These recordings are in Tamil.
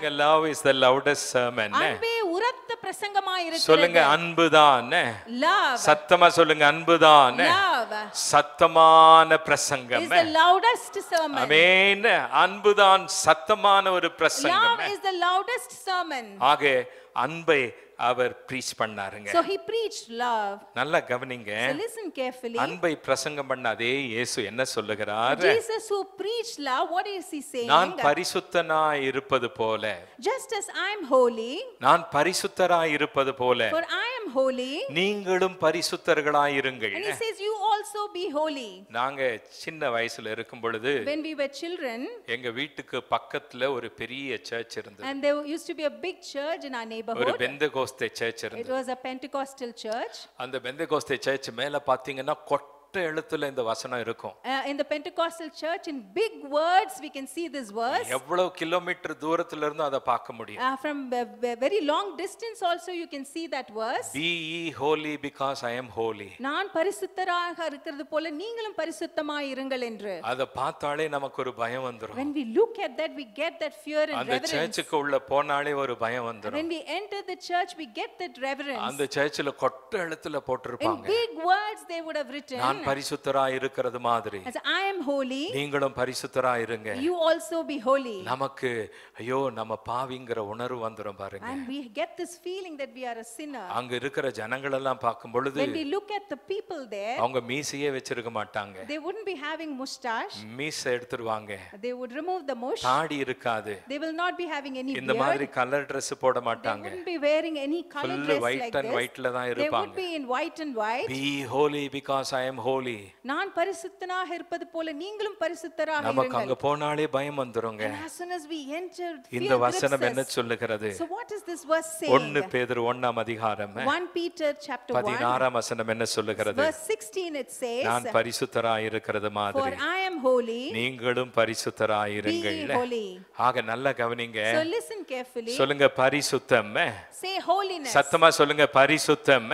சொல்லுங்க love is the loudest sermon. அன்பே உரத்த பிரசங்கமாய் இருக்கிறது. சொல்லுங்க அன்புதான். Love. சத்தமா சொல்லுங்க அன்புதான். Love. சத்தமான பிரசங்கம். Is the loudest sermon. ஆமென். அன்புதான் சத்தமான ஒரு பிரசங்கம். Love is the loudest sermon. ஆக அன்பை அவர் breach பண்ணாருங்க. So he preached love. நல்லா கவனிங்க. So listen carefully. அன்பை பிரசங்கம் பண்ண அதே இயேசு என்ன சொல்லுகிறார்? Jesus who preached love, what is he saying? நான் பரிசுத்தனாய் இருப்பது போல, just as I am holy, நான் பரிசுத்தராய் இருப்பது போல, for I am holy, நீங்களும் பரிசுத்தர்களாய் இருங்கள். and he says you also be holy. நாங்க சின்ன வயசுல இருக்கும் பொழுது when we were children, எங்க வீட்டுக்கு பக்கத்துல ஒரு பெரிய சர்ச் இருந்தது. and there used to be a big church in our neighborhood. ஒரு பெந்தகோஸ்தே சர்ச் இருந்தது. It was a Pentecostal church. அந்த பெந்தகோஸ்தே சர்ச் மேல பாத்தீங்கன்னா கொட்ட எழுத்துல இந்த வசனம் இருக்கும். In the Pentecostal church, in big words we can see this verse. எவ்வளவு கிலோமீட்டர் தூரத்துல இருந்து அத பார்க்க முடியும். From very long distance also you can see that verse. Be ye holy because I am holy. நான் பரிசுத்தராக இருக்கிறது போல நீங்களும் பரிசுத்தமாய் இருங்கள் என்று. அத பார்த்தாலே நமக்கு ஒரு பயம் வந்துரும். When we look at that, we get that fear and அந்த reverence. சர்ச்சுக்கு உள்ள போனாலே ஒரு பயம் வந்துரும். When we enter the church, we get that reverence. அந்த சர்ச்சில கொட்ட எழுத்துல போட்டிருப்பாங்க. In big words they would have written. நான் பரிசுத்தராய் இருக்கிறது மாதிரி as I am holy, நீங்களும் பரிசுத்தராய் இருங்க. you also be holy. நமக்கு ஐயோ நம்ம பாவிங்கற உணர்வு வந்துரும் பாருங்க. And we get this feeling that we are a sinner. அங்க இருக்கிற ஜனங்கள் எல்லாம் பார்க்கும் பொழுது when we look at the people there, அவங்க மீசையே வச்சிருக்க மாட்டாங்க. they wouldn't be having mustache. மீசை எடுத்துருவாங்க. they would remove the mush. தாடி இருக்காது. they will not be having any இந்த beard. மாதிரி கலர் Dress போட மாட்டாங்க. they wouldn't be wearing any color dress like this. white தான் they இருப்பாங்க. would be in white and white. Be holy because I am holy. நான் பரிசுத்தனாக இருப்பது போல நீங்களும் பரிசுத்தராக இருங்கள். நமக்கு அங்க போனாலே பயம் வந்துருங்க. as soon as we enter, இந்த வசனம் என்ன சொல்லுகிறது? so what is this verse saying? 1 பேதுரு 1ஆம் அதிகாரம் 1 Peter chapter 1 16ஆம் வசனம் என்ன சொல்லுகிறது? verse 16 it says, நான் பரிசுத்தராய் இருக்கிறது for மாதிரி I am holy, நீங்களும் பரிசுத்தராய் இருங்கள். be holy. ஆக நல்லா கவனிங்க. so listen carefully. சொல்லுங்க பரிசுத்தம். say holiness. சத்தமா சொல்லுங்க பரிசுத்தம்.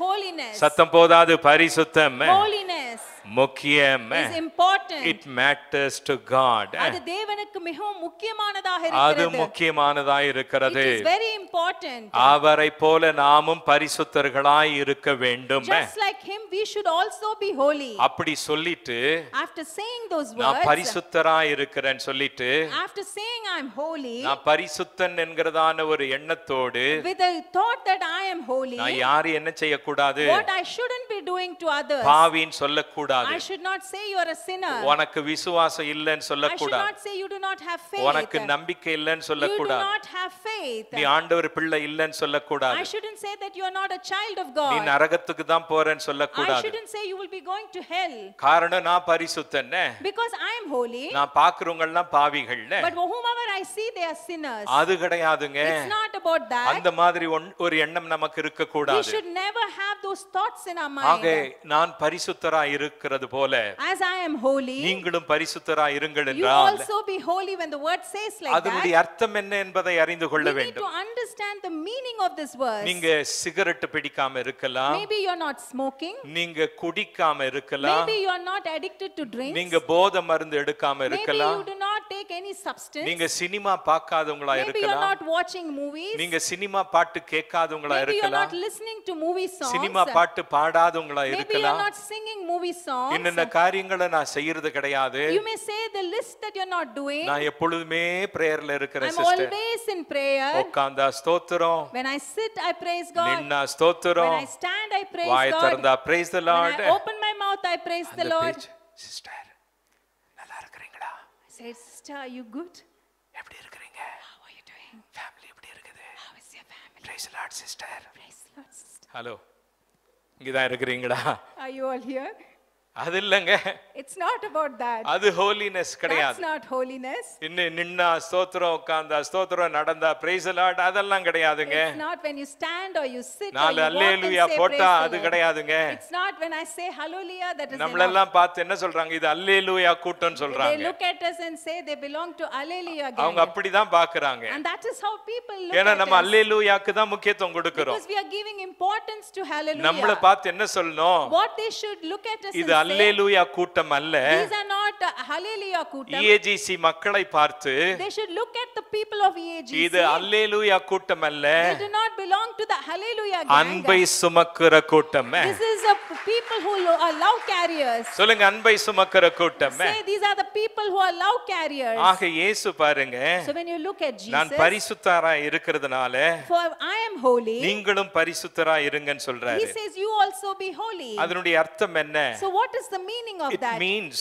holiness. சத்தம் போதாது பரிசுத்தம். holiness முக்கியம். is important. it matters to God. அது தேவனுக்கு மிகவும் முக்கியமானதாக அது இருக்கிறது. முக்கியமானதாக இருக்கிறது. it is very important. அவரை போல நாமும் பரிசுத்தர்களாய் இருக்க வேண்டும். just like him we should also be holy. அப்படி சொல்லிட்டு after saying those நான் words, பரிசுத்தராய் இருக்கிறேன்னு சொல்லிட்டு after saying I am holy, நான் பரிசுத்தன் என்கிறதான ஒரு எண்ணத்தோடு with the thought that I am holy, நான் யாரை என்ன செய்யக்கூடாது? what I shouldn't be doing to others, பாவின்னு சொல்லக்கூடாது. I should not say you are a sinner. உனக்கு விசுவாசம் இல்லைன்னு I should சொல்லக்கூடாது. not say you do not have faith. உனக்கு நம்பிக்கை இல்லைன்னு you do சொல்லக்கூடாது. not have faith. நீ ஆண்டவர் பிள்ளை இல்லைன்னு சொல்லக்கூடாது. I shouldn't say that you are not a child of நீ God. நரகத்துக்கு தான் போறேன்னு I சொல்லக்கூடாது. shouldn't say you will be going to hell. காரணம் நான் பரிசுத்தன். because I am holy. நான் பாக்குறவங்க எல்லாம் பாவிகள். but whomever I see they are sinners. அது கிடையாதுங்க. it's not about that. அந்த மாதிரி ஒரு எண்ணம் நமக்கு இருக்க we கூடாது. should never have those thoughts in our mind. ஆக நான் பரிசுத்தராய் இருக்கிறது போல as I am holy, நீங்களும் பரிசுத்தராய் இருங்கள் you என்றால் also be holy. when the word says like அதனுடைய that, அர்த்தம் என்ன என்பதை அறிந்து கொள்ள we need வேண்டும். to understand the meaning of this verse. நீங்க சிகரெட் பிடிக்காம இருக்கலாம். maybe you are not smoking. நீங்க குடிக்காம இருக்கலாம். maybe you are not addicted to drinks. நீங்க போதை மருந்து எடுக்காம maybe இருக்கலாம். you do not take any substance. நீங்க சினிமா பார்க்காதவங்களா maybe you are இருக்கலாம். not watching movies. நீங்க சினிமா பாட்டு கேட்காதவங்களா maybe you are இருக்கலாம். not listening to movie songs. Cinema பாட்டு பாடாதவங்களா maybe you are இருக்கலாம். not singing movie songs. இன்னென்ன காரியங்களை நான் செய்யறது கிடையாது. you may say the list that you are not doing. நான் எப்பொழுதுமே பிரேயர்ல இருக்கிற I'm sister. always in prayer. உட்கார்ந்தா ஸ்தோத்திரம். when I sit I praise God. நின்னா ஸ்தோத்திரம். when I stand I praise why God. திறந்தா praise the Lord. when I open my mouth I praise the Lord. Sister நல்லா இருக்கீங்களா? I say, sister, are you good? எப்படி இருக்கீங்க? How are you doing? Family எப்படி இருக்குது? How is your family? praise the Lord sister. Praise the Lord, sister. Hello இங்க தான் இருக்கீங்களா? Are you all here? அது இல்லங்க. It's not about that. அது holiness That's கிடையாது. not holiness. இன்னும் நின்னா ஸ்தோத்திரம், உட்கார்ந்தா ஸ்தோத்திரம், நடந்தா praise the Lord அதெல்லாம் கிடையாதுங்க. It's not when you stand or you sit or நாலு you walk and hallelujah say போட்டா praise அது the Lord. கிடையாதுங்க. It's not when I say hallelujah that is நம்மள enough. எல்லாம் பார்த்து என்ன சொல்றாங்க? இது அல்லேலூயா கூட்டம்னு They சொல்றாங்க. look at us and say they belong to Alleluia அவங்க gang. அப்படிதான் பாக்குறாங்க. And that is how people look ஏன்னா at நம்ம us. அல்லேலூயாக்கு தான் முக்கியத்துவம் கொடுக்கிறோம். Because we are giving importance to hallelujah. நம்மள பார்த்து என்ன சொல்லணும்? What they should look at us இது and say, அல்லேலூயா கூட்டம் அல்ல. these are not hallelujah கூட்டம். EAGC மக்களை பார்த்து They should look at the people of EAGC. இது அல்லேலூயா கூட்டம் அல்ல, They do not belong to the hallelujah gang. அன்பை சுமக்கிற கூட்டம். This is a people who are love carriers. சொல்லுங்க, அன்பை சுமக்கிற கூட்டம். Say these are the people who are love carriers. ஆக இயேசு பாருங்க, So when you look at நான் Jesus, பரிசுத்தரா இருக்கிறதுனால for I am holy, நீங்களும் பரிசுத்தரா இருங்கன்னு he சொல்றாரு. says you also be holy. அதனுடைய அர்த்தம் என்ன? So what is the meaning of It that? means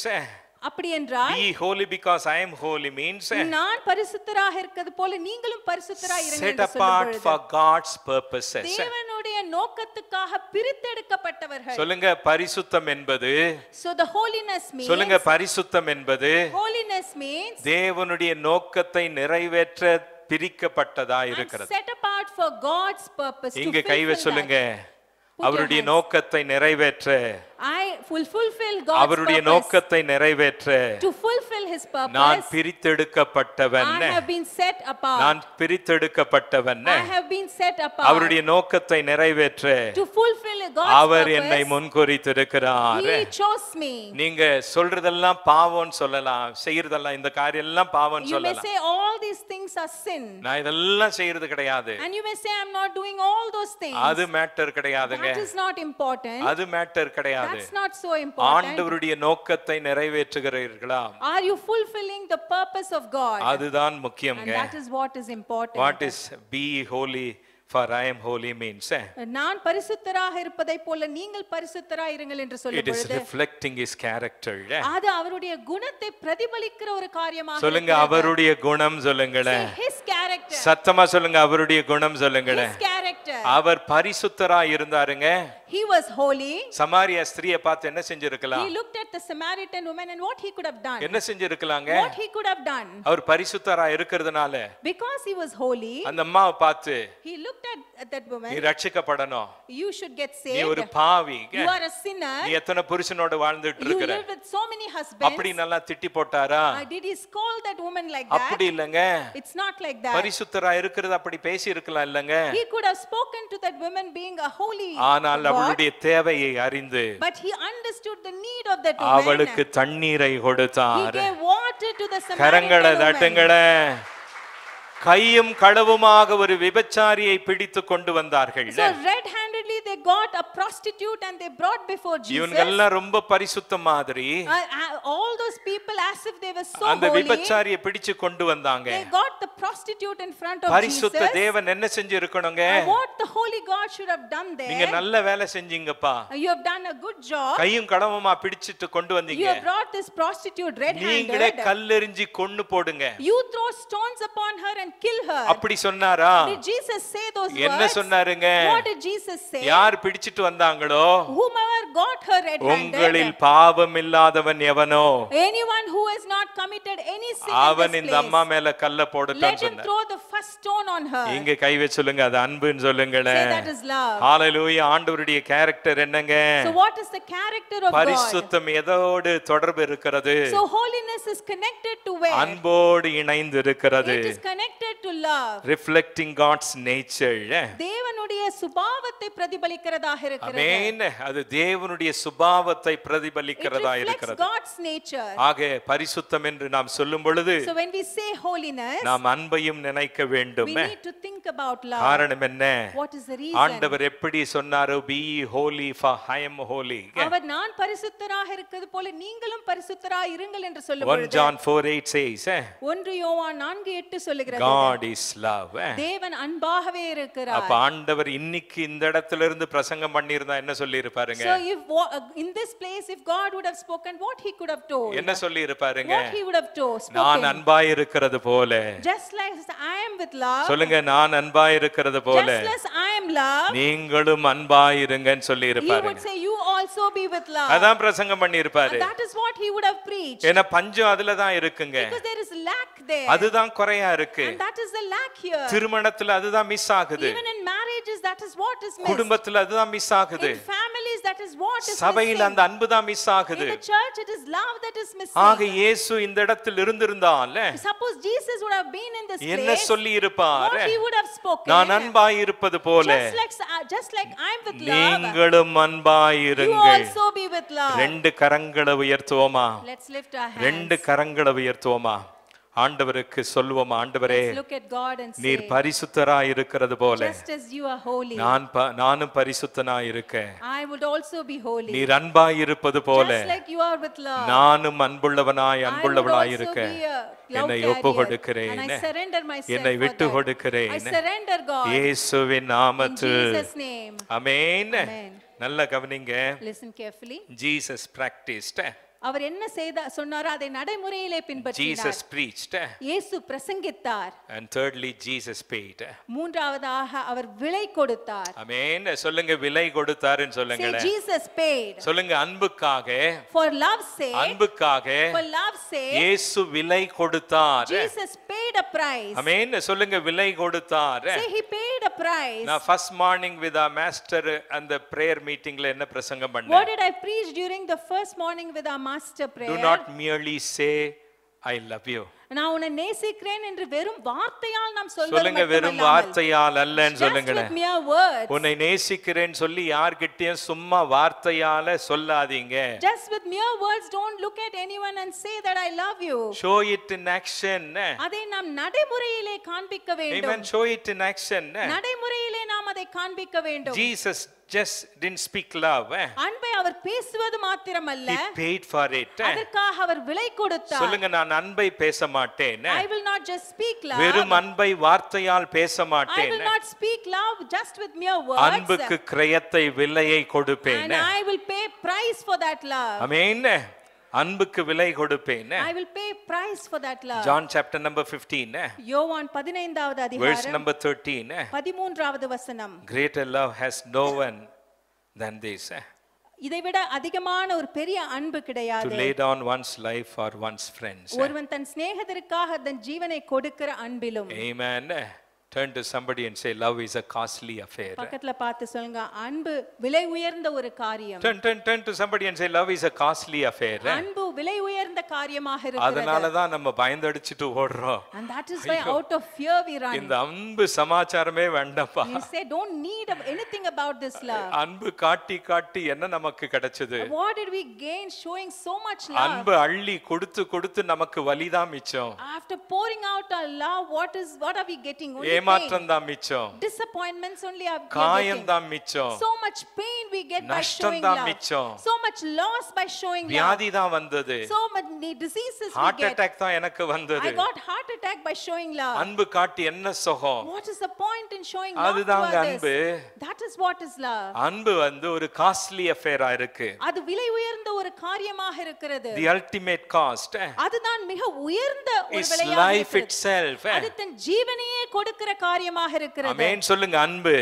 அப்படி என்றால் be holy because I am holy means நான் பரிசுத்தராக இருக்கிறது போல நீங்களும் பரிசுத்தராக இருங்க set என்று apart சொல்லும்போது for God's purposes. தேவனுடைய நோக்கத்துக்காக பிரித்தெடுக்கப்பட்டவர்கள். சொல்லுங்க, பரிசுத்தம் என்பது, So the holiness means, சொல்லுங்க, பரிசுத்தம் என்பது holiness means தேவனுடைய நோக்கத்தை நிறைவேற்ற பிரிக்கப்பட்டதா இருக்கிறது. set apart for God's purpose. இங்க to கைவை fulfill சொல்லுங்க, that. Put அவருடைய your hands. நோக்கத்தை நிறைவேற்ற, I will fulfill God's அவருடைய purpose. நோக்கத்தை நிறைவேற்ற To fulfill his நான் purpose, பிரித்தெடுக்கப்பட்டவன், I have been set apart. நான் பிரித்தெடுக்கப்பட்டவன். I have been set apart. அவருடைய நோக்கத்தை நிறைவேற்ற To fulfill God's அவர் என்னை purpose, முன்குறித்திருக்கிறார். he chose me. நீங்க சொல்றதெல்லாம் பாவம்னு சொல்லலாம், செய்யறதெல்லாம் இந்த காரியம் எல்லாம் பாவம்னு You may சொல்லலாம். say all these things are sin. நான் இதெல்லாம் செய்யறது கிடையாது, And you may say I'm not doing all those things. அது மேட்டர் கிடையாதுங்க, That is not important. அது மேட்டர் கிடையாது. That's not so important. ஆண்டவருடைய நோக்கத்தை நிறைவேற்றுகிறீர்களா? Are you fulfilling the purpose of God? அதுதான் And முக்கியம்ங்க. that is what is important. What is be holy for I am holy means நான் பரிசுத்தராக இருப்பதை போல நீங்கள் பரிசுத்தராக இருங்கள் என்று it சொல்லும் is பொழுது reflecting his character. அது அவருடைய குணத்தை பிரதிபலிக்கிற ஒரு காரியமாக சொல்லுங்க, இருக்கிறது. அவருடைய குணம் சொல்லுங்களேன். Say his character. சத்தமா சொல்லுங்க, அவருடைய குணம் சொல்லுங்களேன். His character. அவர் பரிசுத்தரா இருந்தாருங்க. He was holy. சமாரியா ஸ்திரியை பார்த்து என்ன செஞ்சிருக்கலாம்? He looked at the Samaritan woman and what he could have done. என்ன செஞ்சிருக்கலாங்க? What he could have done. அவர் பரிசுத்தரா இருக்கிறதுனால Because he was holy, அந்த அம்மாவை பார்த்து, he looked at that woman. நீ ரட்சிக்கப்படணும், You should get நீ ஒரு saved. பாவி, You are a sinner. நீ எத்தனை புருஷனோட வாழ்ந்துட்டு You இருக்கிற, live with so many husbands. அப்படி நல்லா திட்டி போட்டாரா? Did he scold that woman like அப்படி that? இல்லங்க, It's not like that. பரிசுத்தரா இருக்கிறது அப்படி பேசி இருக்கலாம் இல்லங்க. He could have spoken to that woman being a holy ஆனால் God, அவளுடைய தேவையை அறிந்து but he understood the need of that அவளுக்கு woman. தண்ணீரை He கொடுத்தார். gave water to the கரங்களை Samaritan woman. தட்டுங்களே. கையும் களவுமாக ஒரு விபச்சாரியை பிடித்து கொண்டு வந்தார்கள். So red-handedly they got a prostitute and they brought before Jesus. இவங்க எல்லாம் ரொம்ப பரிசுத்த மாதிரி All those people as if they were so அந்த holy. விபச்சாரியை பிடிச்சு கொண்டு வந்தாங்க. They got the prostitute in front of பரிசுத்த Jesus. தேவன் என்ன செஞ்சு இருக்கணுங்க? What the holy God should have done நீங்க there. நல்ல வேலை செஞ்சீங்கப்பா, You have done a good job. கையும் களவுமா பிடிச்சிட்டு கொண்டு You வந்தீங்க. have brought this prostitute நீங்களே red-handed. கல்லெறிஞ்சி கொன்னு போடுங்க. You throw stones upon her and kill her. அப்படி சொன்னாரா? Did Jesus say those என்ன words? சொன்னாருங்க? What did Jesus say? யார் பிடிச்சிட்டு வந்தாங்களோ, Whomever got her உங்களில் red-handed, பாவம் இல்லாதவன் எவனோ anyone who has not committed any sin in அவன் this இந்த அம்மா place, மேல கல்ல let போடட்டும் him சொன்னார். throw the first stone on her. இங்க கை வச்சு சொல்லுங்க, அது அன்புன்னு Say சொல்லுங்களேன். that is love. ஹalleluya. ஆண்டவருடைய கேரக்டர் என்னங்க? So what is the character of God? பரிசுத்தம் எதோடு தொடர்பு இருக்கிறது? So holiness is connected to where? அன்போடு இணைந்து இருக்கிறது. It is connected to love. reflecting God's nature. தேவனுடைய சுபாவத்தை பிரதிபலிக்கிறதாக இருக்கிறது. ஆமென். அது தேவனுடைய சுபாவத்தை It பிரதிபலிக்கிறதா reflects இருக்கிறது. God's nature. ஆக பரிசுத்தம் என்று நாம் சொல்லும் பொழுது So when we say holiness, நாம் அன்பையும் நினைக்க வேண்டும். we need to think about love. காரணம் என்ன? What is the reason? ஆண்டவர் எப்படி சொன்னாரோ, be holy for I am holy. அவர் நான் பரிசுத்தராக இருக்கிறது போல நீங்களும் பரிசுத்தராக இருங்கள் என்று 1 சொல்லும்போது John 4:8 says 1 யோவான் 4:8 சொல்லுகிறது. God is love. தேவன் அன்பாகவே இருக்கிறார். அப்ப ஆண்டவர் இன்னைக்கு இந்த இடத்துல இருந்து பிரசங்கம் பண்ணியிருந்தா என்ன சொல்லி இருப்பாருங்க? So if in this place if God would have spoken, what he could have told? என்ன சொல்லி இருப்பாருங்க? What he would have told? நான் Spoken. அன்பாய் இருக்கிறது போல. Just like I am with love. சொல்லுங்க, நான் அன்பாய் இருக்கிறது போல Just as I am love. நீங்களும் அன்பாய் இருங்கன்னு சொல்லி He would இருப்பாருங்க. say you also be with love. அதான் பிரசங்கம் பண்ணி இருப்பாரு. And that is what he would have preached. ஏன்னா பஞ்சம் அதுல தான் இருக்குங்க. Because there is lack there. அதுதான் குறையா இருக்கு. And that is the lack here. திருமணத்துல அதுதான் மிஸ் ஆகுது. Even in marriages that is what is missed. குடும்பத்துல அதுதான் மிஸ் ஆகுது. In families that is what is சபையில் missing. அந்த அன்பு தான் மிஸ் ஆகுது. In the church it is love that is missing. ஆக இயேசு இந்த இடத்தில் இருந்திருந்தால் Suppose Jesus would have been in this என்ன place, சொல்லி இருப்பார்? what he would have spoken, நான் அன்பாய் இருப்பது போல just like I'm with love, நீங்களும் அன்பாய் you இருங்கள். also be with love. ரெண்டு கரங்களை உயர்த்துவோமா? Let's lift our hands. ரெண்டு கரங்களை உயர்த்துவோமா? ஆண்டவருக்கு சொல்லுவோம், ஆண்டவரே Let's look at God and say, நீர் பரிசுத்தராய் இருக்கிறது போல just as you are holy, நானும் பரிசுத்தனாய் இருக்கேன். I would also be holy. நீர் அன்பாய் இருப்பது போல Just like you are with love, நானும் அன்புள்ளவனாய் I would அன்புள்ளவனாய் also இருக்கேன். be a love என்னை carrier. ஒப்பு கொடுக்கிறேன், And I surrender myself என்னை for விட்டு that. கொடுக்கிறேன். I surrender, God, இயேசுவின் in நாமத்தில் Jesus' name. ஆமென். Amen. நல்ல கவனிங்க. Listen carefully. Jesus practiced, அவர் என்ன சொன்னாரோ அதை நடைமுறையிலே பின்பற்றினார். Jesus preached, இயேசு பிரசங்கித்தார். and thirdly Jesus paid. மூன்றாவதாக அவர் விலை கொடுத்தார். ஆமென். சொல்லுங்க, விலை கொடுத்தாருன்னு சொல்லுங்க. Say Jesus paid. சொல்லுங்க, அன்புக்காக, For love's sake, அன்புக்காக for love's sake, இயேசு விலை கொடுத்தார். Jesus paid a price. ஆமென். சொல்லுங்க, விலை கொடுத்தார். Say he paid a price. நான் first morning with our master அந்த prayer meetingல என்ன பிரசங்கம் What பண்ணேன்? did I preach during the first morning with our master prayer? Do not merely say I love you. நான் உன்னை நேசிக்கிறேன் என்று வெறும் வார்த்தையால் நாம் சொல்வது சொல்லுங்க, வெறும் வார்த்தையால் அல்லன்னு சொல்லுங்க. mere words. உன்னை நேசிக்கிறேன் சொல்லி யார்கிட்டயும் சும்மா வார்த்தையால சொல்லாதீங்க. Just with mere words, don't look at anyone and say that I love you. Show it in action. அதை நாம் நடைமுறையிலே காண்பிக்க வேண்டும். Amen. Show it in action. நடைமுறையிலே நாம் அதை காண்பிக்க வேண்டும். Jesus just didn't speak love. அன்பை அவர் பேசுவது மாத்திரமல்ல, He paid for it. அதற்காக அவர் விலை கொடுத்தார். சொல்லுங்க, நான் அன்பை பேச மாட்டேன். I will not just speak love. வெறும் அன்பை வார்த்தையால் பேச I மாட்டேன். will not speak love just with mere words. அன்புக்கு கிரயத்தை விலையை கொடுப்பேன். And I will pay price for that love. ஆமென். அன்புக்கு விலை கொடுப்பேன். I will pay price for that love. John chapter number 15, யோவான் 15வது verse அதிகாரம் number 13. 13வது வசனம். Greater love has no one than this, இதைவிட அதிகமான ஒரு பெரிய அன்பு to கிடையாது. lay down one's life for one's friends. ஒருவன் தன் சிநேகிதருக்காக தன் ஜீவனை கொடுக்கிற அன்பிலும். Amen. Turn to somebody and say, love is a costly affair. பக்கத்துல பார்த்து சொல்லுங்க, அன்பு விலை உயர்ந்த ஒரு காரியம். Turn to somebody and say, love is a costly affair. அன்பு விலை உயர்ந்த காரியமாக இருக்கிறது. அதனால தான் நம்ம பயந்தடிச்சிட்டு ஓடுறோம். And that is why out of fear we run. இந்த அன்பு சமாச்சாரமே வேண்டாம்ப்பா. You say don't need anything about this love. அன்பு காட்டி காட்டி என்ன நமக்கு கிடைச்சது? What did we gain showing so much love? அன்பு அள்ளி கொடுத்து கொடுத்து நமக்கு வலிதான் மிச்சம். After pouring out our love, what are we getting? Only ஏமாற்றம் தான் மிச்சம். Disappointments only are காயம் getting. தான் மிச்சம். So much pain we get by நஷ்டம் showing தான் love. மிச்சம். So much loss by showing love. வியாதி தான் வந்தது. So many diseases we heart get. Attack தான் எனக்கு வந்தது. I got heart attack by showing love. அன்பு காட்டி என்ன சுகம்? What is the point in showing love to அதுதாங்க others? அன்பு. That is what is love. அன்பு வந்து ஒரு காஸ்ட்லி அஃபேரா இருக்கு. அது விலை உயர்ந்த ஒரு காரியமாக இருக்கிறது. The ultimate cost அதுதான் மிக உயர்ந்த ஒரு is விலையாக life இருக்கிறது. itself. அது தன் ஜீவனையே கொடுக்கிற காரியமாக இருக்கிறது. ஆமென். சொல்லுங்க, அன்பு.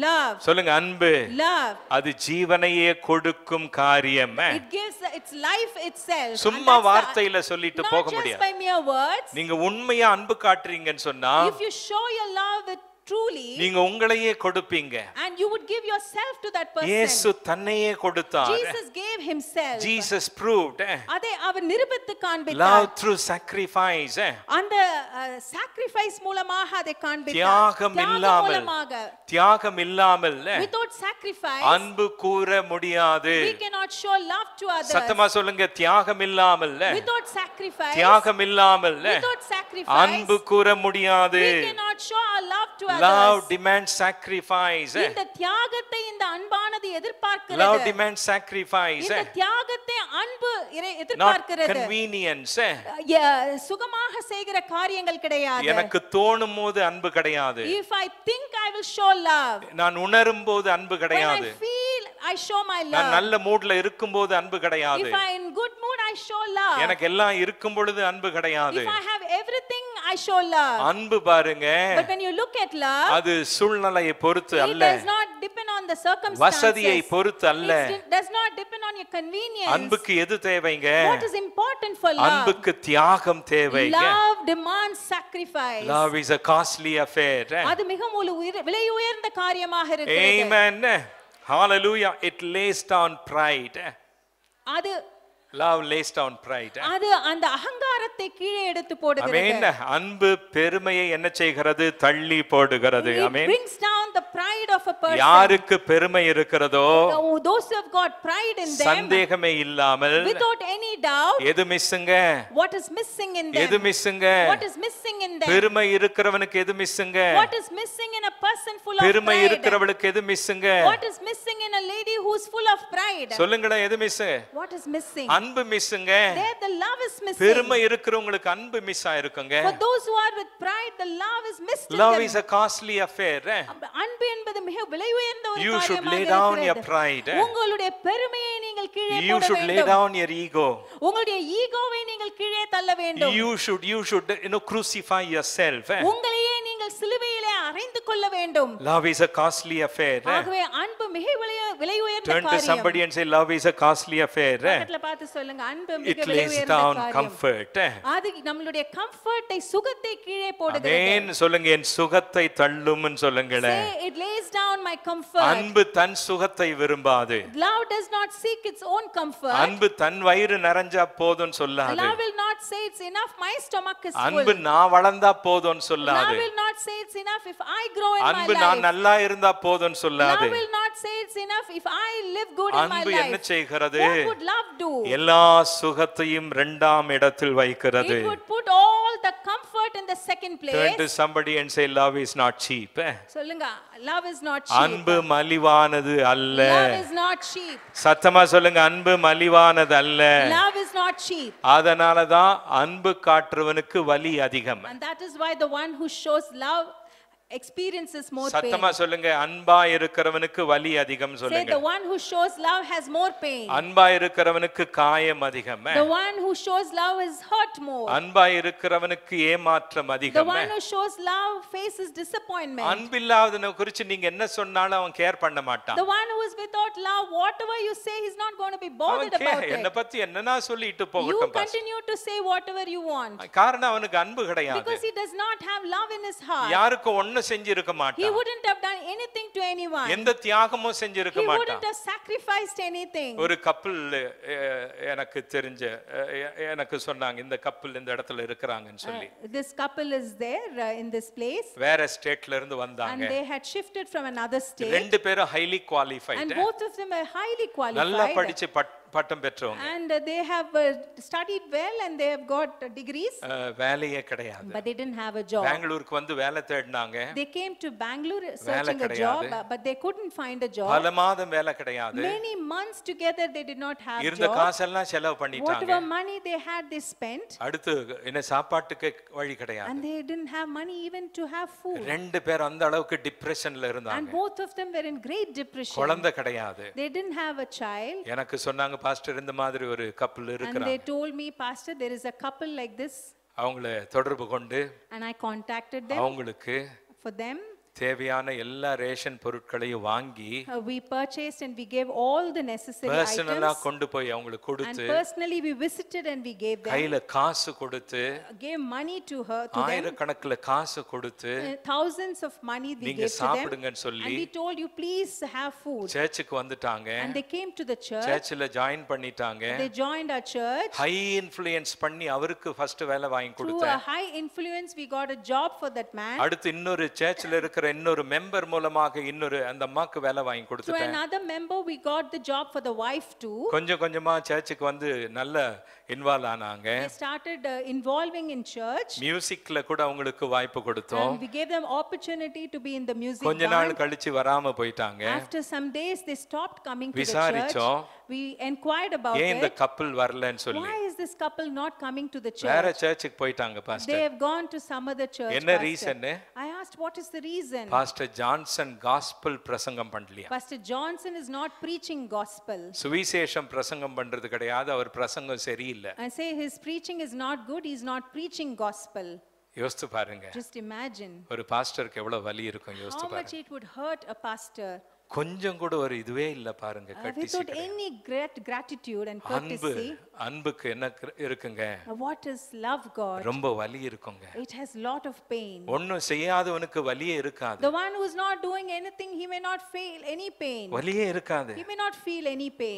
Love. சொல்லுங்க, அன்பு. Love. அது ஜீவனையே கொடுக்கும் காரியம். It gives its life itself. சும்மா வார்த்தையில சொல்லிட்டு போக Not just முடியாது. by mere words. நீங்க உண்மையா அன்பு காட்டுறீங்கன்னு சொன்னா If you show your love with truly, நீங்க உங்களையே கொடுப்பீங்க. and you would give yourself to that person. இயேசு தன்னையே கொடுத்தார். Jesus gave himself. Jesus proved அதை அவர் நிரூபித்து காண்பித்தார். love through sacrifice. அந்த sacrifice மூலமாக அதை காண்பித்தார். தியாகம் இல்லாமல், மூலமாக. தியாகம் இல்லாமல் Without sacrifice, அன்பு கூற முடியாது. we cannot show love to others. சத்தமா சொல்லுங்க, தியாகம் இல்லாமல், Without sacrifice, தியாகம் இல்லாமல் without sacrifice, அன்பு கூற முடியாது. we cannot show our love to others. Love demands sacrifice. இந்த தியாகத்தை இந்த அன்பானது எதிர்பார்க்கிறது. Love demands sacrifice. இந்த தியாகத்தை அன்பு Not எதிர்பார்க்கிறது. convenience. சுகமாக செய்கிற காரியங்கள் கிடையாது. எனக்கு தோணும் போது அன்பு கிடையாது. If I think I will show love, நான் உணரும் போது அன்பு when கிடையாது. I feel I show my நான் love. நல்ல மூட்ல இருக்கும் போது அன்பு கிடையாது. If I in good mood I show love. எனக்கு எல்லாம் இருக்கும் பொழுது அன்பு கிடையாது. If I have everything I show love. அன்பு பாருங்க, But when you look at love, அது சூழ்நிலையை பொறுத்து it அல்ல, does not depend on the circumstances. வசதியை பொறுத்து அல்ல. It does not depend on your convenience. அன்புக்கு எது தேவைங்க? What is important for love? அன்புக்கு தியாகம் தேவைங்க. Love demands sacrifice. Love is a costly affair. அது மிகவும் ஒரு விலை உயர்ந்த காரியமாக இருக்கிறது. Amen. Hallelujah. It lays down pride. அது Love lays down pride. அது அந்த அகங்காரத்தை கீழே எடுத்து போடுகிறது. ஆமென். அன்பு பெருமையை என்ன செய்கிறது? தள்ளி போடுகிறது. It amen. brings down the pride of a person. யாருக்கு பெருமை இருக்கிறதோ Those who have got pride in them, சந்தேகமே இல்லாமல் without any doubt, எது மிஸ்ஸுங்க? what is missing in them? எது மிஸ்ஸுங்க? What is missing in them? பெருமை இருக்கிறவனுக்கு எது மிஸ்ஸுங்க? What is missing in a person full of பெருமை pride? இருக்கிறவளுக்கு எது மிஸ்ஸுங்க? What is missing in a lady who's full of pride? சொல்லுங்கடா, எது மிஸ்? What is missing? அன்பு மிஸ்ஸுங்க. There the love is missing. பெருமை இருக்கிறவங்களுக்கு அன்பு miss ஆயிருக்குங்க. For those who are with pride, the love is missed in Love them. is a costly affair. அன்பு என்பது மிக விலை உயர்ந்த ஒரு You should காரியமாக lay down your இருக்கிறது. pride. உங்களுடைய பெருமையை நீங்கள் கீழே You போட should lay வேண்டும். down your ego. உங்களுடைய ஈகோவை நீங்கள் கீழே தள்ள வேண்டும். You should crucify yourself. உங்களையே நீங்கள் சிலுவையிலே அறைந்து கொள்ள வேண்டும். Love is a costly affair. ஆகவே அன்பு மிக விலை உயர்ந்த Turn to காரியம். somebody and say, love is a costly affair. பக்கத்துல பார்த்து சொல்லுங்க, அன்பு மிக It விலை lays உயர்ந்த down காரியம். comfort. அது நம்மளுடைய கம்ஃபர்ட்டை, சுகத்தை கீழே போடுகிறது. ஆமென். சொல்லுங்க, என் சுகத்தை தள்ளும்னு சொல்லுங்களே. Say, it lays down my comfort. அன்பு தன் சுகத்தை விரும்பாது. Love does not seek its own comfort. அன்பு தன் வயிறு நிறைஞ்சா போதும்னு சொல்லாது. Love will not say it's enough, my stomach is full. அன்பு நான் வளர்ந்தா போதும்னு சொல்லாது. Love will not say it's enough if I grow in my அன்பு life. நான் நல்லா இருந்தா போதும்னு சொல்லாது. Love will not say it's enough if I live good in my அன்பு என்ன life. செய்கிறது? What would love do? எல்லா சுகத்தையும் இரண்டாம் இடத்தில் வைக்கிறது. It would put all the comfort in the second Turn place. to somebody and say, love is not cheap. சொல்லுங்க, love is not cheap. அன்பு மலிவானது அல்ல. Love is not cheap. சத்தமா சொல்லுங்க, அன்பு மலிவானது அல்ல. Love is not cheap. அதனால தான் அன்பு காட்டுறவனுக்கு வலி அதிகம். And that is why the one who shows love experiences more pain. சத்தமா சொல்லுங்க, அன்பா இருக்கிறவனுக்கு வலி அதிகம் Say, சொல்லுங்க. the one who shows love has more pain. அன்பா இருக்கிறவனுக்கு காயம் அதிகம். The one who shows love is hurt more. அன்பா இருக்கிறவனுக்கு ஏமாற்றம் The அதிகம். one who shows love faces disappointment. அன்பில்லாதவனை குறித்து நீங்க என்ன சொன்னாலும் அவன் கேர் பண்ண மாட்டான். The one who is without love, whatever you say, he's not going to be bothered அவன் about என்ன it. பத்தி என்னன்னா சொல்லிட்டு You போகட்டும் pass. continue to say whatever you want. காரணம் அவனுக்கு அன்பு கிடையாது. Because he does not have love in his heart. யாருக்கு ஒண்ணு செஞ்சிருக்க He மாட்டான். wouldn't have done anything to anyone. எந்த தியாகமும் செஞ்சிருக்க He மாட்டான். wouldn't have sacrificed anything. ஒரு கப்பல் எனக்கு தெரிஞ்ச எனக்கு சொன்னாங்க, இந்த கப்பல் இந்த இடத்துல இருக்கறாங்கன்னு சொல்லி. This couple is there in this place. வேற ஸ்டேட்ல இருந்து And வந்தாங்க. they had shifted from another state. ரெண்டு பேரும் highly qualified. And both of them are highly நல்லா qualified. படிச்சு பட்டம் பெற்றவங்க. And they have studied well and they have got degrees. வேலையே கிடையாது. But they didn't have a job. பெங்களூருக்கு வந்து வேலை தேடினாங்க. They came to Bangalore searching a job, but they couldn't find a job. பல மாதம் வேலை கிடையாது. Many months together they did not have இருந்த job. காசெல்லாம் செலவு பண்ணிட்டாங்க. Whatever money they had, they spent. அடுத்து என்ன சாப்பாட்டுக்கு வழி கிடையாது. And they didn't have money even to have food. ரெண்டு பேர் அந்த அளவுக்கு டிப்ரெஷன்ல And இருந்தாங்க. both of them were in great depression. குழந்தை கிடையாது. They didn't have a child. எனக்கு சொன்னாங்க, பாஸ்டர் இந்த மாதிரி ஒரு கப்பல் And இருக்குறாங்க. they told me, Pastor, there is a couple like this. அவங்கள தொடர்பு கொண்டு And I contacted them. அவங்களுக்கு For them, தேவையான எல்லா ரேஷன் பொருட்களையும் வாங்கி we purchased and we gave all the necessary பர்சனலா items. கொண்டு போய் அவங்களுக்கு And கொடுத்து personally we visited and we gave them. கையில காசு கொடுத்து Gave money to her, to them. ஆயிரக்கணக்கில் காசு கொடுத்து Thousands of money we நீங்க gave to them. சாப்பிடுங்கன்னு And சொல்லி we told you, please have food. சர்ச்சுக்கு வந்துட்டாங்க. And they came to the church. சர்ச்சில் ஜாயின் பண்ணிட்டாங்க. They joined our church. High influence பண்ணி அவருக்கு ஃபர்ஸ்ட் வேலை வாங்கி Through கொடுத்தேன். a high influence, we got a job for that man. அடுத்து இன்னொரு சர்ச்சில் இருக்கிற இன்னொரு மெம்பர் மூலமாக இன்னொரு அந்த அம்மாக்கு வேலை வாங்கி Through கொடுத்துட்டேன். another member, we got the job for the wife too. கொஞ்சம் கொஞ்சமா சர்ச்சுக்கு வந்து நல்ல இன்வால்வ் ஆனாங்க. They started involving in church. மியூசிக்ல கூட அவங்களுக்கு வாய்ப்பு கொடுத்தோம். And we gave them opportunity to be in the music கொஞ்ச நாள் band. கழிச்சு வராம போயிட்டாங்க. After some days, they stopped coming to the church. விசாரிச்சோம். We inquired about ஏன் இந்த it. கப்பல் வரலன்னு சொல்லி. Why is this couple not coming to the வேற church? சர்ச்சுக்கு போயிட்டாங்க They pastor. have gone to some other church. என்ன pastor. Reason? I asked, what is the reason? Pastor Johnson gospel பிரசங்கம் பண்ணலையா? Pastor Johnson is not preaching gospel. சுவிசேஷம் பிரசங்கம் பண்றது கிடையாது, அவர் பிரசங்கம் சரியில்லை. I say his preaching is not good. He's not preaching gospel. யோசித்து பாருங்க, Just imagine ஒரு பாஸ்டருக்கு எவ்வளவு வலி இருக்கும். யோசித்து how much பாருங்க. it would hurt a pastor. கொஞ்சம் கூட ஒரு இதுவே இல்ல பாருங்க, கட்டிசி without any gratitude and அன்பு, courtesy. அன்புக்கு என்ன இருக்குங்க? What is love, God? ரொம்ப வலி இருக்குங்க. It has lot of pain. ஒண்ணும் செய்யாதவனுக்கு வலியே இருக்காது. The one who is not doing anything, he may not feel any pain. வலியே இருக்காது. He may not feel any pain.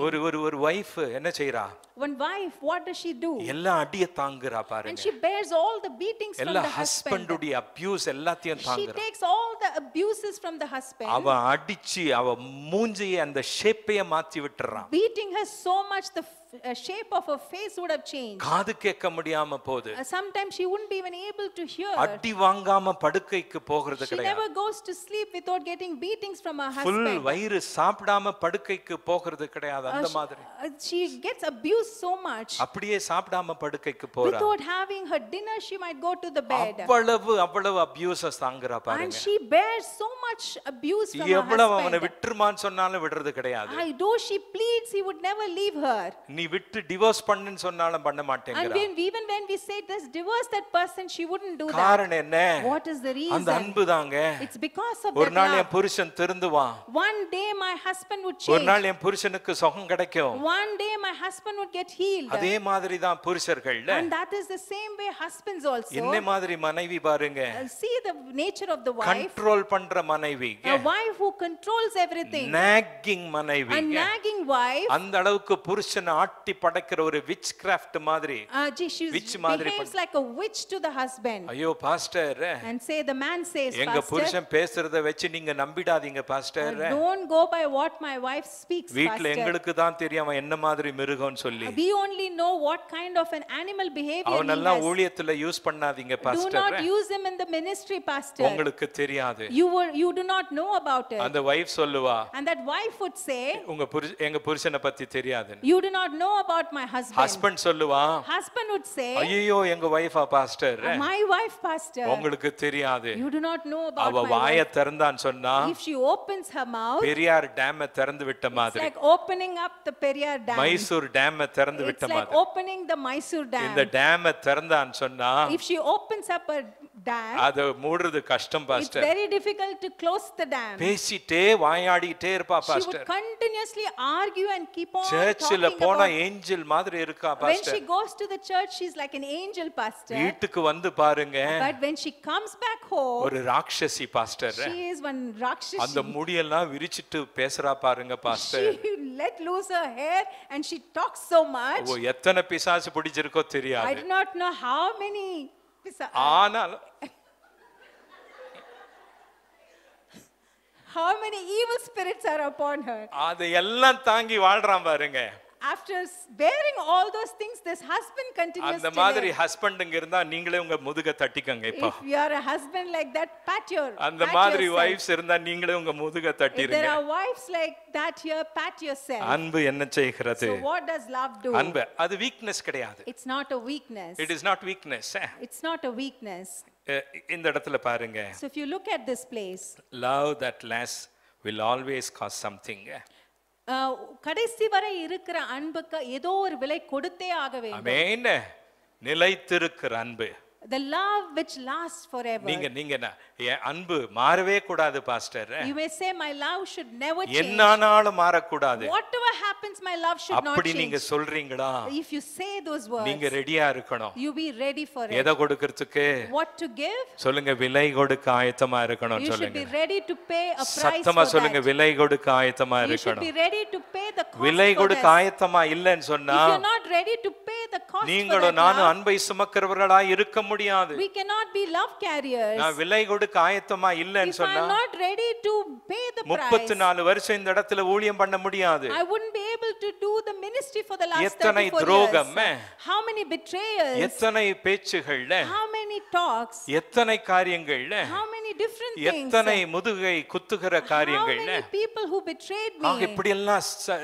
ஒரு வைஃப் என்ன செய்றா? One wife, what does she do? எல்லா அடிய தாங்குறா And பாருங்க. she bears all the beatings from எல்லா the husband. ஹஸ்பண்டுடைய அபியூஸ் எல்லாத்தையும் She தாங்குறா. takes all the abuses from the husband, அவ அடிச்சு அவ மூஞ்சியை அந்த ஷேப்பையே மாத்தி விட்டுறான். beating her so much the shape of her face would have changed. காது கேட்க முடியாம போகுது. Sometimes she wouldn't be even able to hear. அடி வாங்காம படுக்கைக்கு போகிறது She கிடையாது. never goes to sleep without getting beatings from her full husband. வயிறு சாப்பிடாம படுக்கைக்கு போகிறது கிடையாது, அந்த மாதிரி. She gets abused so much. அப்படியே சாப்பிடாம படுக்கைக்கு போறா. Without having her dinner, she might go to the bed. அவ்வளவு அபியூஸஸ் தாங்குறா And பாருங்க. she bears so much abuse from her எவ்வளவு அவனை husband. விட்டுருமான்னு சொன்னாலும் விடுறது கிடையாது. Though she pleads, he would never leave her. நீ விட்டு டிவோர்ஸ் பண்ணுன்னு சொன்னாலும் பண்ண And மாட்டேங்கிறா. even when we say this, divorce that person, she wouldn't do that. காரணம் என்ன? What is the அந்த reason? அன்பு தாங்க. It's because of ஒரு that நாள் love. என் புருஷன் திருந்துவான். One day my husband would ஒரு change. நாள் என் புருஷனுக்கு சுகம் கிடைக்கும். One day my husband would get healed. அதே மாதிரி தான் புருஷர்கள். And that is the same way husbands also. என்ன மாதிரி மனைவி பாருங்க. See the nature of the wife. Control பண்ற மனைவி. A wife who controls everything. nagging மனைவி. A nagging wife. அந்த அளவுக்கு புருஷனை ஆட்டி படைக்கிற ஒரு விச் கிராஃப்ட் மாதிரி. She behaves like a witch to the husband. ஐயோ pastor. And the man says, எங்க pastor, புருஷன் பேசுறத வச்சு நீங்க நம்பிடாதீங்க pastor. don't go by what my wife speaks, வீட்ல pastor. எங்களுக்கு தான் தெரியும் அவன் என்ன மாதிரி மிருகம்னு சொல்லி. We only know what kind of an animal behavior he அவனெல்லாம் has. ஊழியத்துல யூஸ் பண்ணாதீங்க Do pastor. not use him in the ministry, pastor. உங்களுக்கு தெரியாது. You do not know about it. அந்த வைஃப் சொல்லுவா. And that wife would say, எங்க புருஷனை பத்தி தெரியாது. you do not know about my husband. Husband சொல்லுவா. Husband would say, ஐயோ எங்க வைஃபா பாஸ்டர். my wife, pastor. உங்களுக்கு தெரியாது. You do not know about அவ my வாயை wife. திறந்தான்னு சொன்னா If she opens her mouth, Periyar டேமை திறந்து விட்ட it's மாதிரி. like opening up the Periyar Dam. Mysore டேமை திறந்து It's விட்ட like மாதிரி. opening the Mysore Dam. இந்த டேமை திறந்தான்னு சொன்னா If she opens up a dam, அது மூடுறது கஷ்டம் it's pastor. very difficult to close the dam. பேசிட்டே வாயாடிட்டே இருப்பா She would pastor. continuously argue and keep on சர்ச்சில் talking போனா about. ஏஞ்சல் மாதிரி இருக்கா When she pastor. goes to the church, she's like an angel, pastor. வீட்டுக்கு வந்து பாருங்க But when she comes back home, ஒரு ராட்சசி pastor. she is one Rakshasi. அந்த முடியெல்லாம் விரிச்சிட்டு பேசுறா பாருங்க pastor. She let loose her hair and she talks so much. ஓ எத்தனை பிசாசு பிடிச்சிருக்கோ I தெரியாது. do not know how many ஆனால் evil spirits are upon her. அதை எல்லாம் தாங்கி வாழ்றான் பாருங்க. After bearing all those things, this husband continues அந்த to மாதிரி live. ஹஸ்பண்டுங்க இருந்தா நீங்களே உங்க முதுக தட்டிக்கங்க இப்போ. If you are a husband like that, pat அந்த மாதிரி yourself. வைஃப்ஸ் இருந்தா நீங்களே உங்க முதுக If there தட்டிருங்க. are wives like that here, pat yourself. அன்பு என்ன செய்கிறது? So what does love do? அன்பு அது வீக்னஸ் கிடையாது. It's not a weakness. It is not weakness. It's not a weakness. இந்த இடத்துல பாருங்க. So if you look at this place, Love that lasts will always cost something. கடைசி வரை இருக்கிற அன்புக்கு ஏதோ ஒரு விலை கொடுத்தே ஆக வேண்டும். ஆமென். நிலைத்திருக்கிற அன்பு. The love which lasts forever. நீங்க அன்பு மாறவே கூடாது pastor. You may say my love should never change. என்னானாலும் மாறக்கூடாது. Whatever happens, my love should not அப்படி change. நீங்க சொல்றீங்களா? If you say those words, நீங்க ரெடியா இருக்கணும். you be ready for it. எதை கொடுக்கிறதுக்கு? What to give? சொல்லுங்க விலை கொடுக்க ஆயத்தமா இருக்கணும் You should சொல்லுங்க. be ready to pay a price சத்தமா for சொல்லுங்க that. விலை கொடுக்க ஆயத்தமா You should இருக்கணும். be ready to pay the cost விலை for கொடுக்க that. ஆயத்தமா இல்லன்னு சொன்னா If you're not ready to pay the cost for நீங்களும் that நானும் love, அன்பை சுமக்கிறவர்களா இருக்க முடியாது. we cannot be love carriers. நான் விலை கொடுக்க ஆயத்தமா இல்லன்னு If சொன்னா I'm not ready to pay the price, 34 வருஷம் இந்த இடத்துல ஊழியம் பண்ண முடியாது. I wouldn't be able to do the ministry for the last எத்தனை 34 துரோகம், years. How many betrayals, எத்தனை பேச்சுகள், how many talks, எத்தனை காரியங்கள், how many different things, எத்தனை முதுகை குத்துகிற how காரியங்கள். many people who betrayed me. இப்படி எல்லாம்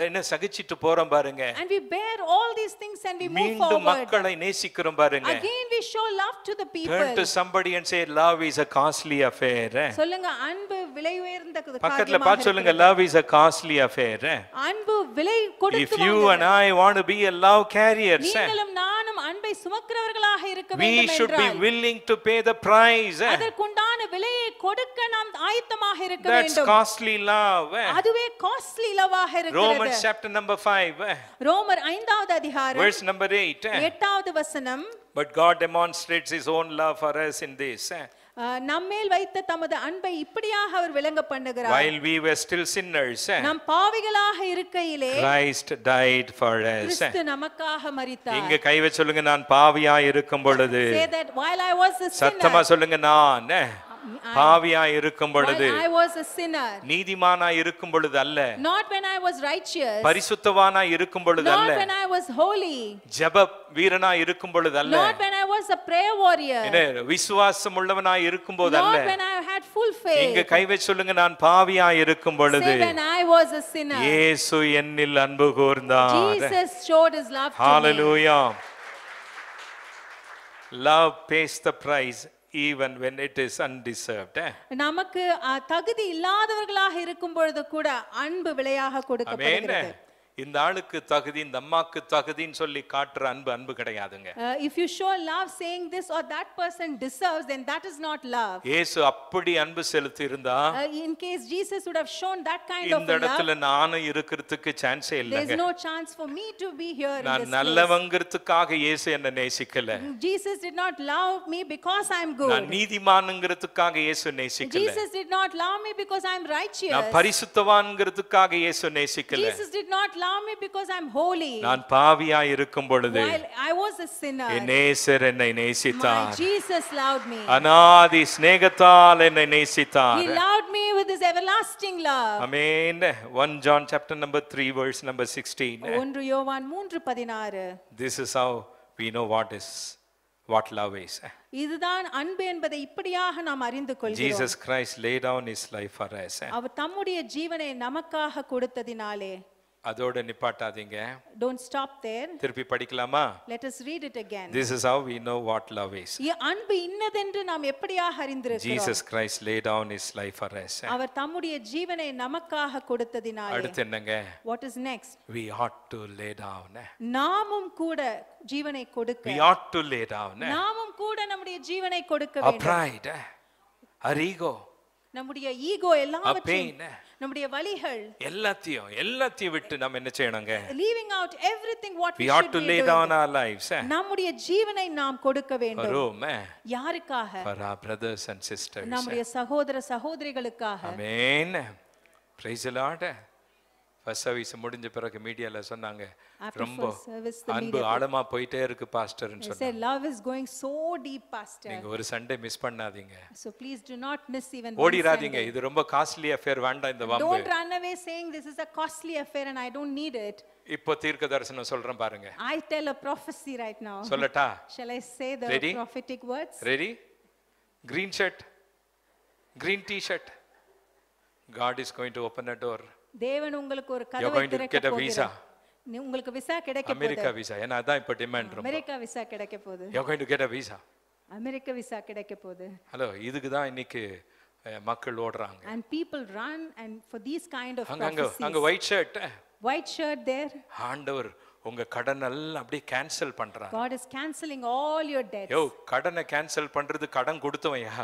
என்ன சகிச்சிட்டு போறோம் பாருங்க. And we bear all these things and we move மீண்டும் forward. மக்களை நேசிக்கிறோம் பாருங்க. Again we show love to the people. Turn to somebody and say love is a costly affair. சொல்லுங்க அன்பு விலை உயர்ந்த பக்கத்துல பார்த்து சொல்லுங்க love is a costly affair. அன்பு விலை கொடுத்து If you and I want to be a love carriers, நீங்களும் நானும் அன்பை அன்பை சுமக்கிறவர்களாக இருக்க we வேண்டும் should be என்றால் willing to pay the price. அதற்குண்டான விலையை கொடுக்க நாம் ஆயத்தமாக இருக்க That's வேண்டும். costly love. அதுவே காஸ்ட்லி லவ்வாக இருக்கிறது. Romans chapter number 5, ரோமர் 5வது அதிகாரம் verse number 8. 8வது வசனம். But God demonstrates his own love for us in this. நம்மேல் வைத்த தமது அன்பை இப்படியாக அவர் விளங்க பண்ணுகிறார். While we were still sinners, நாம் பாவிகளாக இருக்கையிலே Christ died for us. கிறிஸ்து நமக்காக மரித்தார். இங்க கை வச்சு சொல்லுங்க, நான் பாவியா இருக்கும் பொழுது. Say that while I was a sinner. சத்தமா சொல்லுங்க, நான் பாவியா இருக்கும் பொழுது. While I was a sinner. நீதிமானா இருக்கும் பொழுது அல்ல. Not when I was righteous. பரிசுத்தவானா இருக்கும் பொழுது அல்ல. Not when I was holy. ஜெப வீரனா இருக்கும் பொழுது அல்ல. Not when I was a prayer warrior. என்ன விசுவாசம் உள்ளவனா இருக்கும் போது அல்ல. Not when I had full faith. இங்க கை வச்சு சொல்லுங்க, நான் பாவியா இருக்கும் பொழுது. Say when I was a sinner. இயேசு என்னில் அன்பு கூர்ந்தார். Jesus showed his love to me. Hallelujah. Love pays the price even when it is undeserved. நமக்கு தகுதி இல்லாதவர்களாக இருக்கும் பொழுது கூட அன்பு விலையாக கொடுக்கப்படுகிறது. இந்த ஆளுக்கு தகுதி, இந்த அம்மாக்கு தகுதின்னு சொல்லி காட்டுற அன்பு கிடையாதுங்க. If you show love saying this or that person deserves, then that is not love. இயேசு அப்படி அன்பு செலுத்தி இருந்தா, in case Jesus would have shown that kind of இந்த இடத்துல நானும் இருக்கிறதுக்கு சான்ஸே இல்லைங்க. There is no chance for me to be here in this நான் place. நல்லவங்கிறதுக்காக இயேசு என்ன நேசிக்கல. Jesus did not love me because I am good. நான் நீதிமான்ங்கிறதுக்காக இயேசு நேசிக்கல. Jesus did not love me because I am righteous. நான் பரிசுத்தவான்ங்கிறதுக்காக இயேசு நேசிக்கல. Jesus did not love me because I am holy. நான் பாவியா இருக்கும் பொழுது While I was a sinner, என் நேசர் என்னை நேசித்தார். my Jesus loved me. அநாதி சிநேகத்தால் என்னை நேசித்தார். He loved me with his everlasting love. Amen. 1 John chapter number 3 verse number 16. 1 யோவான் 3:16. This is how we know what love is. இதுதான் அன்பு என்பதை இப்படியாக நாம் அறிந்து கொள்கிறோம். Jesus Christ laid down his life for us. அவர் தம்முடைய ஜீவனை நமக்காக கொடுத்ததினாலே. அதோட நிப்பாட்டாதீங்க. Don't stop there. திருப்பி படிக்கலாமா? Let us read it again. This is how we know what love is. அன்பு இன்னதென்று நாம் எப்படியாக அறிந்திருக்கிறோம். Jesus Christ laid down his life for us. அவர் தம்முடைய ஜீவனை நமக்காக கொடுத்ததினாலே. அடுத்து என்னங்க? What is next? We ought to lay down. நாமும் கூட ஜீவனை கொடுக்க. We ought to lay down. நாமும் கூட நம்முடைய ஜீவனை கொடுக்க வேண்டும். Our pride, our ego, நம்முடைய ஈகோ எல்லாவற்றையும், நம்முடைய வலிகள் எல்லாத்தையும் விட்டு நாம் என்ன செய்யணுங்க? leaving out everything what we ought should to be lay doing. down our lives. நம்முடைய ஜீவனை நாம் கொடுக்க வேண்டும். யாருக்காக? For our brothers and sisters. நம்முடைய சகோதர சகோதரிகளுக்காக. Amen. Praise the Lord. First service முடிஞ்ச பிறகு மீடியால சொன்னாங்க, ரொம்ப அன்பு ஆழமா போயிட்டே இருக்கு பாஸ்டர்னு சொன்னாங்க. Say love is going so deep, pastor. நீங்க ஒரு சண்டே மிஸ் பண்ணாதீங்க. So please do not miss even ஓடிராதீங்க. இது ரொம்ப காஸ்ட்லி அஃபேர், வேண்டாம் இந்த வம்பு. Don't run away saying this is a costly affair and I don't need it. இப்போ தீர்க்கதரிசனம் சொல்றேன் பாருங்க. I tell a prophecy right now. சொல்லட்டா? Shall I say the prophetic words? Ready? Green shirt, green t-shirt. God is going to open a door. தேவன் உங்களுக்கு ஒரு கதவை திறக்க போகிறார். உங்களுக்கு விசா கிடைக்க போகுது. America visa. ஏன்னா அதான் இப்ப டிமாண்ட் ரொம்ப. அமெரிக்கா விசா கிடைக்க போகுது. You are going to get a visa. America visa கிடைக்க போகுது. ஹலோ, இதுக்கு தான் இன்னைக்கு மக்கள் ஓடுறாங்க. And people run and for these kind of prophecies. அங்க white shirt there. ஆண்டவர் உங்க கடன் எல்லாம் அப்படியே கேன்சல் பண்றாங்க. God is cancelling all your debts. யோ, கடனை கேன்சல் பண்றது கடன் கொடுத்தவன்யா.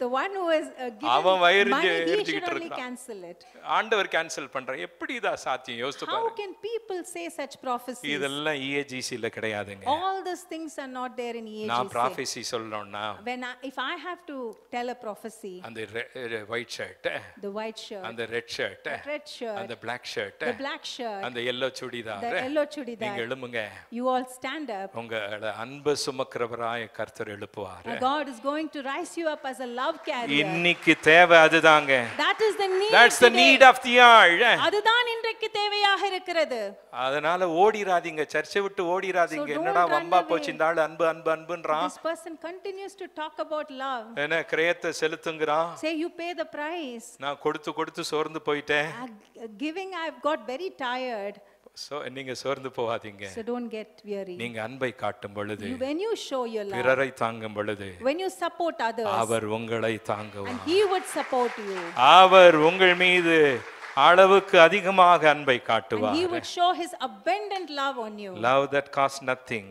The one who is giving money, he should only cancel it. ஆண்டவர் கேன்சல் பண்றார். எப்படி இதா சாத்தியம்? யோசிச்சு பாருங்க. How can people say such prophecies? இதெல்லாம் EAGC ல கிடையாதுங்க. All these things are not there in EAGC. நான் prophecy சொல்லணும்னா, if I have to tell a prophecy, அந்த white shirt, the white shirt, அந்த red shirt, அந்த black shirt, the black shirt, அந்த yellow chudidar, the yellow chudidar, நீங்க எழும்புங்க. You all stand up. உங்க அன்பு சுமக்கிறவராய் கர்த்தர் எழுப்புவார். God is going to rise you up as a love carrier. இன்னைக்கு தேவை அதுதாங்க. That is the need. That's the need of the hour. அதுதான் இன்றைக்கு தேவையாக இருக்கிறது. அதனால ஓடிராதீங்க, சர்ச்சை விட்டு ஓடிராதீங்க. என்னடா வம்பா போச்சு இந்த ஆளு அன்புன்றான். This person continues to talk about love. என்ன கிரயத்தை செலுத்துங்கறான். Say you pay the price. நான் கொடுத்து சோர்ந்து போயிட்டேன். Giving I've got very tired. So நீங்க சோர்ந்து போகாதீங்க. So don't get weary. நீங்க அன்பை காட்டும் பொழுது, when you show your love, பிறரை தாங்கும் பொழுது, when you support others, அவர் உங்களை தாங்குவார். and he would support you. அவர் உங்கள் மீது அளவுக்கு அதிகமாக அன்பை காட்டுவார். And he would show his abundant love on you. Love that costs nothing.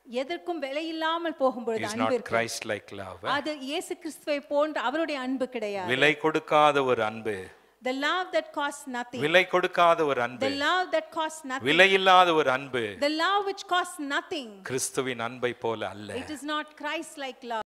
எதற்கும் விலை இல்லாமல் போகும்பொழுது is அன்பு not இருக்கு. Christ like love. அது இயேசு கிறிஸ்துவை போன்ற அவருடைய அன்பு கிடையாது. விலை கொடுக்காத ஒரு அன்பு, The love that costs nothing. விலை கொடுக்காத ஒரு அன்பு, The love that costs nothing. விலை இல்லாத ஒரு அன்பு The love which costs nothing. கிறிஸ்துவின் அன்பை போல அல்ல. It is not Christ like love.